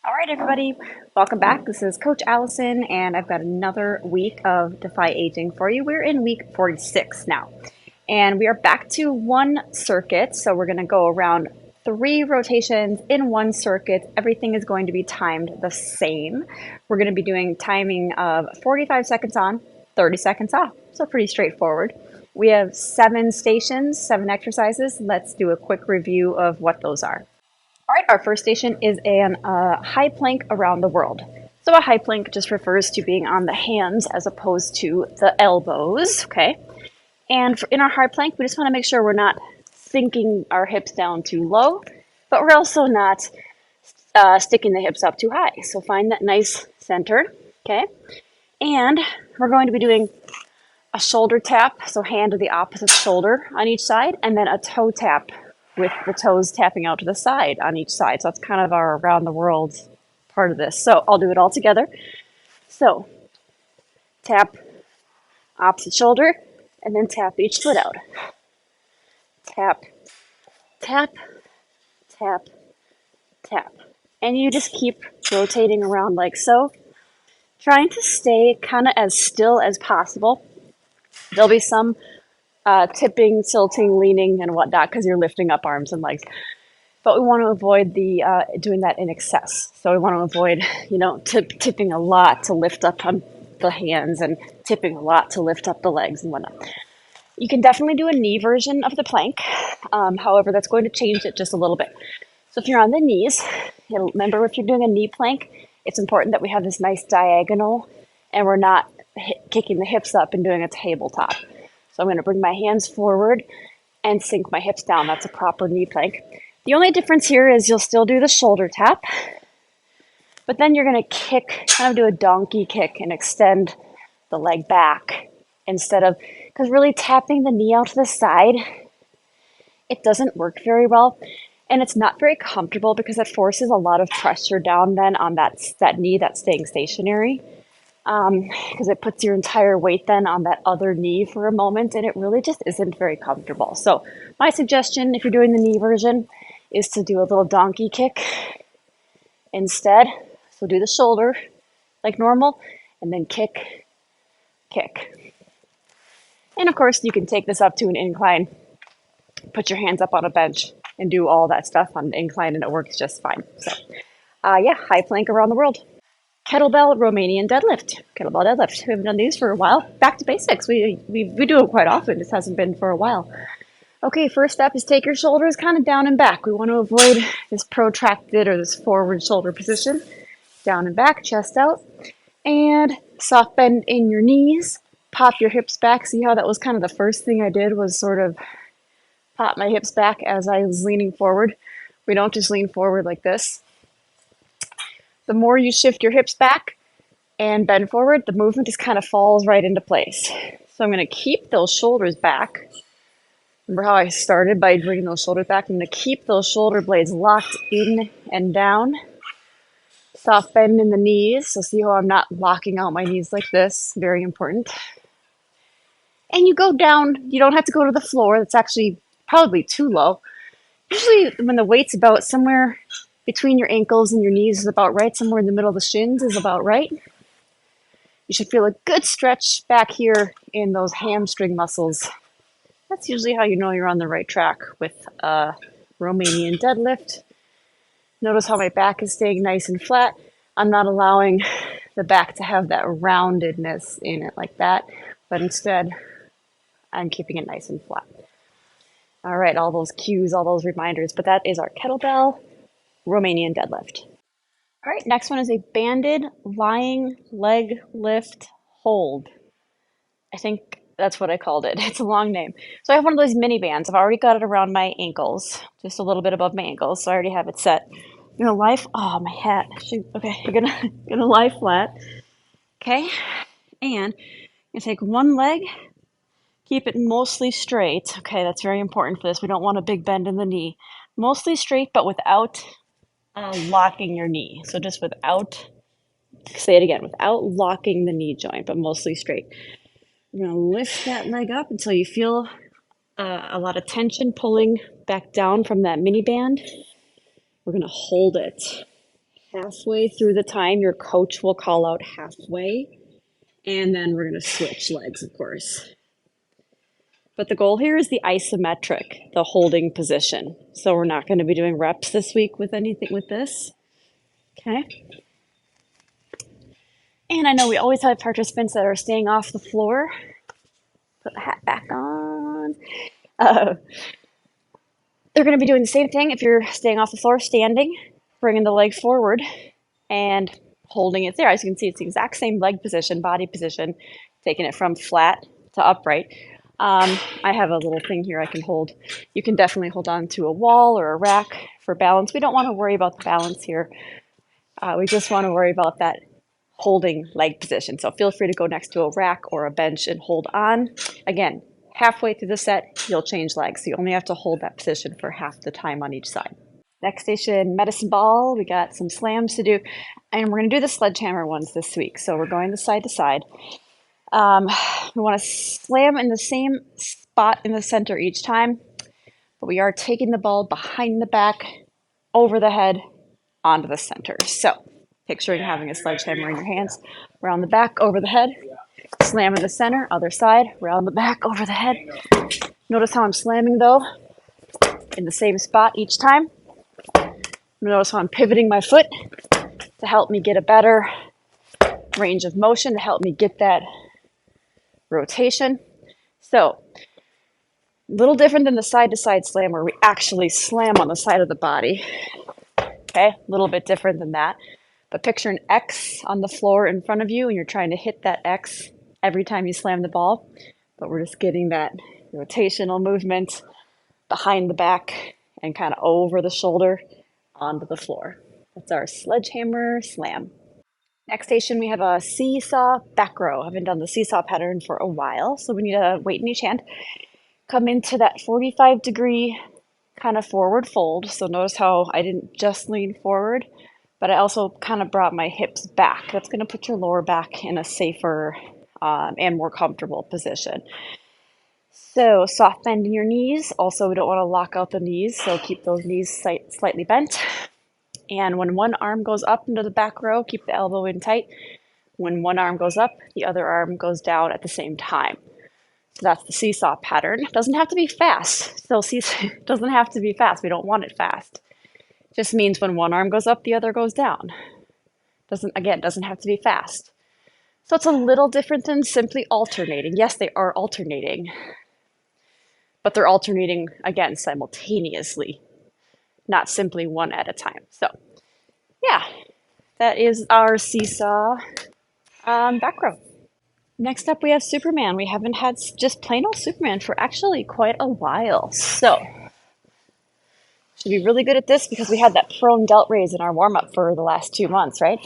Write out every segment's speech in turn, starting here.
All right, everybody, welcome back. This is Coach Allison, and I've got another week of Defy Aging for you. We're in week 46 now, and we are back to one circuit. So we're going to go around 3 rotations in one circuit. Everything is going to be timed the same. We're going to be doing timing of 45 seconds on, 30 seconds off. So pretty straightforward. We have 7 stations, 7 exercises. Let's do a quick review of what those are. All right, our first station is an high plank around the world. So a high plank just refers to being on the hands as opposed to the elbows, okay? And in our high plank, we just want to make sure we're not sinking our hips down too low, but we're also not sticking the hips up too high. So find that nice center, okay? And we're going to be doing a shoulder tap, so hand to the opposite shoulder on each side, and then a toe tap with the toes tapping out to the side on each side. So that's kind of our around the world part of this. So I'll do it all together. So tap opposite shoulder and then tap each foot out. Tap, tap, tap, tap. And you just keep rotating around like so, trying to stay kind of as still as possible. There'll be some tipping, tilting, leaning, and whatnot because you're lifting up arms and legs. But we want to avoid the doing that in excess. So we want to avoid, tipping a lot to lift up on the hands and tipping a lot to lift up the legs and whatnot. You can definitely do a knee version of the plank. However, that's going to change it just a little bit. So if you're on the knees, remember if you're doing a knee plank, it's important that we have this nice diagonal and we're not kicking the hips up and doing a tabletop. So I'm going to bring my hands forward and sink my hips down. That's a proper knee plank. The only difference here is you'll still do the shoulder tap, but then you're going to kick, kind of do a donkey kick and extend the leg back instead of, because really tapping the knee out to the side, it doesn't work very well. And it's not very comfortable because it forces a lot of pressure down then on that knee that's staying stationary. Because it puts your entire weight then on that other knee for a moment, and it really just isn't very comfortable. So my suggestion, if you're doing the knee version, is to do a little donkey kick instead. So do the shoulder like normal, and then kick, kick. And of course, you can take this up to an incline, put your hands up on a bench, and do all that stuff on the incline, and it works just fine. So, high plank around the world. Kettlebell Romanian deadlift. Kettlebell deadlift. We haven't done these for a while. Back to basics. We do it quite often. This hasn't been for a while. Okay, first step is take your shoulders kind of down and back. We want to avoid this protracted or this forward shoulder position. Down and back, chest out. And soft bend in your knees. Pop your hips back. See how that was kind of the first thing I did was sort of pop my hips back as I was leaning forward. We don't just lean forward like this. The more you shift your hips back and bend forward, the movement just kind of falls right into place. So I'm going to keep those shoulders back. Remember how I started by bringing those shoulders back? I'm going to keep those shoulder blades locked in and down. Soft bend in the knees. So see how I'm not locking out my knees like this. Very important. And you go down. You don't have to go to the floor. That's actually probably too low. Usually when the weight's about somewhere between your ankles and your knees is about right. Somewhere in the middle of the shins is about right. You should feel a good stretch back here in those hamstring muscles. That's usually how you know you're on the right track with a Romanian deadlift. Notice how my back is staying nice and flat. I'm not allowing the back to have that roundedness in it like that, but instead I'm keeping it nice and flat. All right, all those cues, all those reminders, but that is our kettlebell Romanian deadlift. All right, next one is a banded lying leg lift hold. I think that's what I called it. It's a long name. So I have one of those mini bands. I've already got it around my ankles, just a little bit above my ankles. So I already have it set. You're gonna lie. Oh, my hat. Shoot. Okay, you're gonna lie flat. Okay, and you take one leg. Keep it mostly straight. Okay, that's very important for this. We don't want a big bend in the knee. Mostly straight, but without locking your knee. So just without, say it again, without locking the knee joint, but mostly straight. You're going to lift that leg up until you feel a lot of tension pulling back down from that mini band. We're going to hold it. Halfway through the time, your coach will call out halfway, and then we're going to switch legs, of course. But the goal here is the isometric, the holding position. So we're not going to be doing reps this week with anything with this. Okay. And I know we always have participants that are staying off the floor. Put the hat back on. They're going to be doing the same thing if you're staying off the floor, standing, bringing the leg forward, and holding it there. As you can see, it's the exact same leg position, body position, taking it from flat to upright. I have a little thing here I can hold. You can definitely hold on to a wall or a rack for balance. We don't want to worry about the balance here. We just want to worry about that holding leg position. So feel free to go next to a rack or a bench and hold on. Again, halfway through the set, you'll change legs. So you only have to hold that position for half the time on each side. Next station, medicine ball. We got some slams to do. And we're going to do the sledgehammer ones this week. So we're going side to side. We want to slam in the same spot in the center each time, but we are taking the ball behind the back, over the head, onto the center. So, picturing having a sledgehammer in your hands, around the back, over the head, slam in the center, other side, around the back, over the head. Notice how I'm slamming though, in the same spot each time. Notice how I'm pivoting my foot to help me get a better range of motion, to help me get that rotation. So, a little different than the side-to-side slam where we actually slam on the side of the body. Okay, a little bit different than that. But picture an X on the floor in front of you and you're trying to hit that X every time you slam the ball. But we're just getting that rotational movement behind the back and kind of over the shoulder onto the floor. That's our sledgehammer slam. Next station, we have a seesaw back row. I haven't done the seesaw pattern for a while, so we need a weight in each hand. Come into that 45-degree kind of forward fold. So notice how I didn't just lean forward, but I also kind of brought my hips back. That's going to put your lower back in a safer and more comfortable position. So soft bend in your knees. Also, we don't want to lock out the knees, so keep those knees slightly bent. And when one arm goes up into the back row, keep the elbow in tight. When one arm goes up, the other arm goes down at the same time. So that's the seesaw pattern. It doesn't have to be fast. It doesn't have to be fast. We don't want it fast. It just means when one arm goes up, the other goes down. Doesn't have to be fast. So it's a little different than simply alternating. Yes, they are alternating, but they're alternating, again, simultaneously, not simply one at a time. So, yeah, that is our seesaw back row. Next up, we have Superman. We haven't had just plain old Superman for actually quite a while. So, should be really good at this because we had that prone delt raise in our warm-up for the last 2 months, right?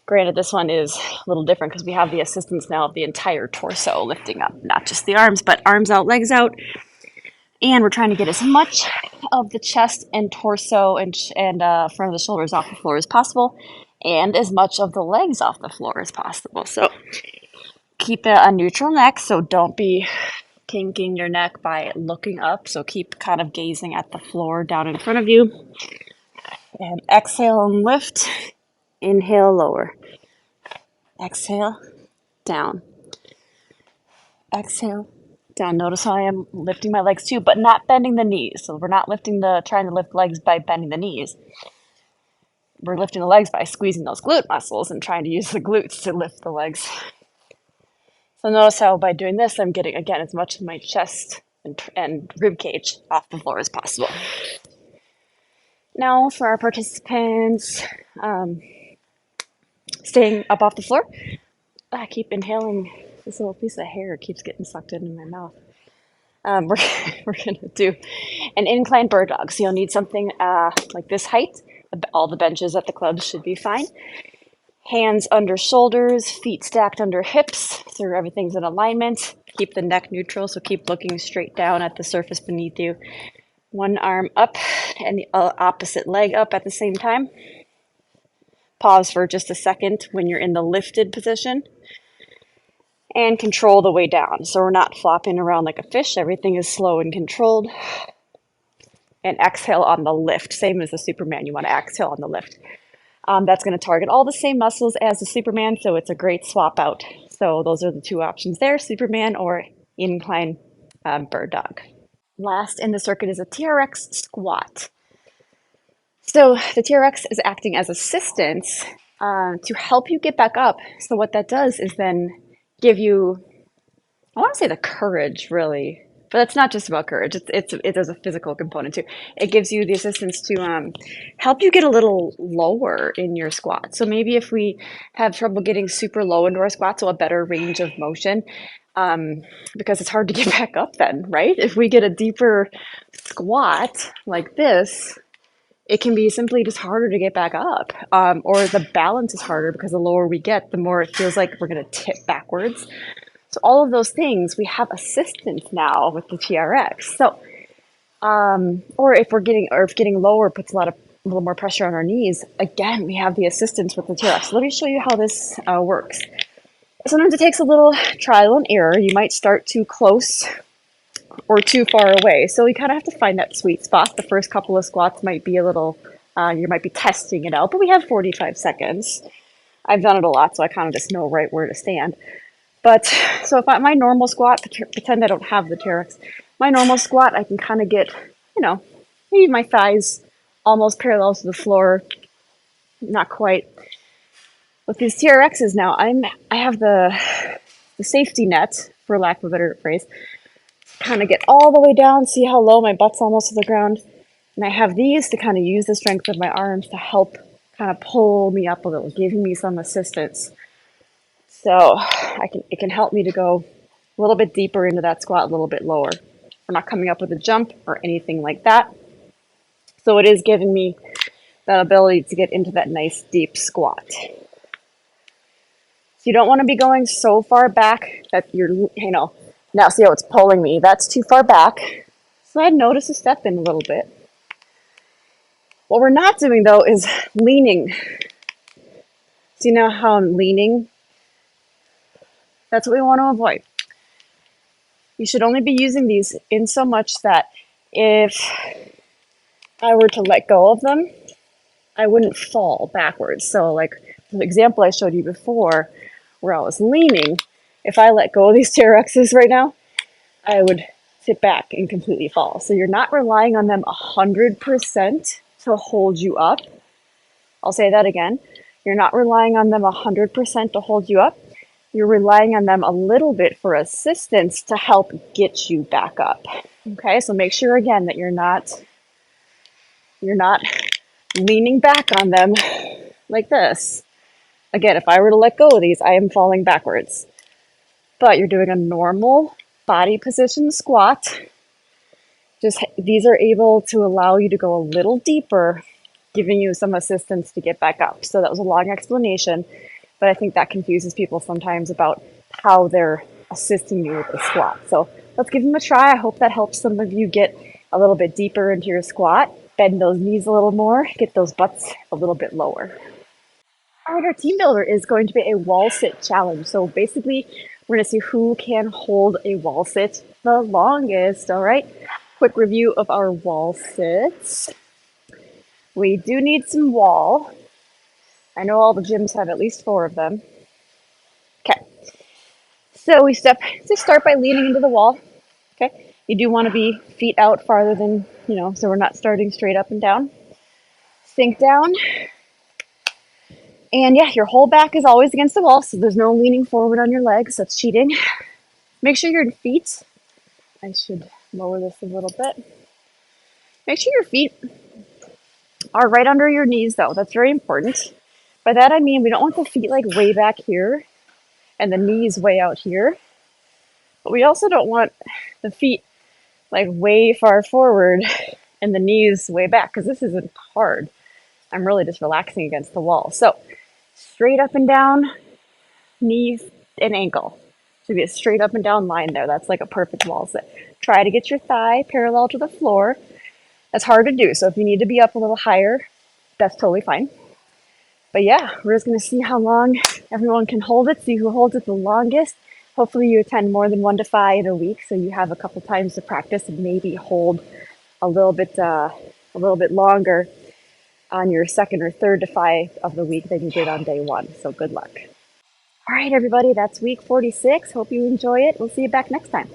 Granted, this one is a little different because we have the assistance now of the entire torso lifting up, not just the arms, but arms out, legs out. And we're trying to get as much of the chest and torso and front of the shoulders off the floor as possible, and as much of the legs off the floor as possible. So keep a neutral neck, so don't be kinking your neck by looking up. So keep kind of gazing at the floor down in front of you. And exhale and lift. Inhale, lower. Exhale, down. Exhale, down. Notice how I am lifting my legs too, but not bending the knees. So we're not trying to lift legs by bending the knees. We're lifting the legs by squeezing those glute muscles and trying to use the glutes to lift the legs. So notice how by doing this, I'm getting, again, as much of my chest and rib cage off the floor as possible. Now for our participants staying up off the floor, I keep inhaling. This little piece of hair keeps getting sucked into my mouth. We're going to do an incline bird dog. So you'll need something like this height. All the benches at the clubs should be fine. Hands under shoulders, feet stacked under hips, so everything's in alignment. Keep the neck neutral, so keep looking straight down at the surface beneath you. One arm up and the opposite leg up at the same time. Pause for just a second when you're in the lifted position. And control the way down. So we're not flopping around like a fish. Everything is slow and controlled. And exhale on the lift. Same as the Superman. You want to exhale on the lift. That's going to target all the same muscles as the Superman, so it's a great swap out. So those are the two options there, Superman or incline bird dog. Last in the circuit is a TRX squat. So the TRX is acting as assistance to help you get back up. So what that does is then give you, I want to say the courage, really, but it's not just about courage. There's a physical component too. It gives you the assistance to help you get a little lower in your squat. So maybe if we have trouble getting super low into our squat, so a better range of motion, because it's hard to get back up then, right? If we get a deeper squat like this, it can be simply just harder to get back up, or the balance is harder because the lower we get, the more it feels like we're going to tip backwards. So all of those things, we have assistance now with the TRX. So, or if getting lower puts a little more pressure on our knees, again, we have the assistance with the TRX. So let me show you how this works. Sometimes it takes a little trial and error. You might start too close or too far away. So you kind of have to find that sweet spot. The first couple of squats might be a little, you might be testing it out, but we have 45 seconds. I've done it a lot, so I kind of just know right where to stand. But so if my normal squat, pretend I don't have the TRX, my normal squat, I can kind of get, maybe my thighs almost parallel to the floor, not quite. With these TRXs now, I have the safety net, for lack of a better phrase, kind of get all the way down, see how low my butt's almost to the ground. And I have these to kind of use the strength of my arms to help kind of pull me up a little, giving me some assistance. So it can help me to go a little bit deeper into that squat, a little bit lower. I'm not coming up with a jump or anything like that. So it is giving me that ability to get into that nice deep squat. So you don't want to be going so far back that now see how it's pulling me. That's too far back. So I'd notice to step in a little bit. What we're not doing though is leaning. See now how I'm leaning? That's what we want to avoid. You should only be using these in so much that if I were to let go of them, I wouldn't fall backwards. So like the example I showed you before where I was leaning, if I let go of these TRXs right now, I would sit back and completely fall. So you're not relying on them 100% to hold you up. I'll say that again. You're not relying on them 100% to hold you up. You're relying on them a little bit for assistance to help get you back up. Okay, so make sure again that you're not leaning back on them like this. Again, if I were to let go of these, I am falling backwards. But you're doing a normal body position squat. Just these are able to allow you to go a little deeper, giving you some assistance to get back up. So that was a long explanation, but I think that confuses people sometimes about how they're assisting you with the squat. So let's give them a try. I hope that helps some of you get a little bit deeper into your squat, bend those knees a little more, get those butts a little bit lower. All right, our team builder is going to be a wall sit challenge. So basically, we're going to see who can hold a wall sit the longest. All right, quick review of our wall sits. We do need some wall. I know all the gyms have at least 4 of them. Okay, so we start by leaning into the wall. Okay, you do want to be feet out farther than, so we're not starting straight up and down. Sink down. And yeah, your whole back is always against the wall, so there's no leaning forward on your legs. That's cheating. Make sure your feet, I should lower this a little bit. Make sure your feet are right under your knees though. That's very important. By that I mean we don't want the feet like way back here and the knees way out here. But we also don't want the feet like way far forward and the knees way back, because this isn't hard. I'm really just relaxing against the wall. So straight up and down, knees and ankle. Should be a straight up and down line there. That's like a perfect wall sit. Try to get your thigh parallel to the floor. That's hard to do. So if you need to be up a little higher, that's totally fine. But yeah, we're just going to see how long everyone can hold it, see who holds it the longest. Hopefully you attend more than 1 Defy in a week, so you have a couple times to practice and maybe hold a little bit longer. on your second or third Defy of the week than you did on day one. So good luck. All right, everybody, that's week 46. Hope you enjoy it. We'll see you back next time.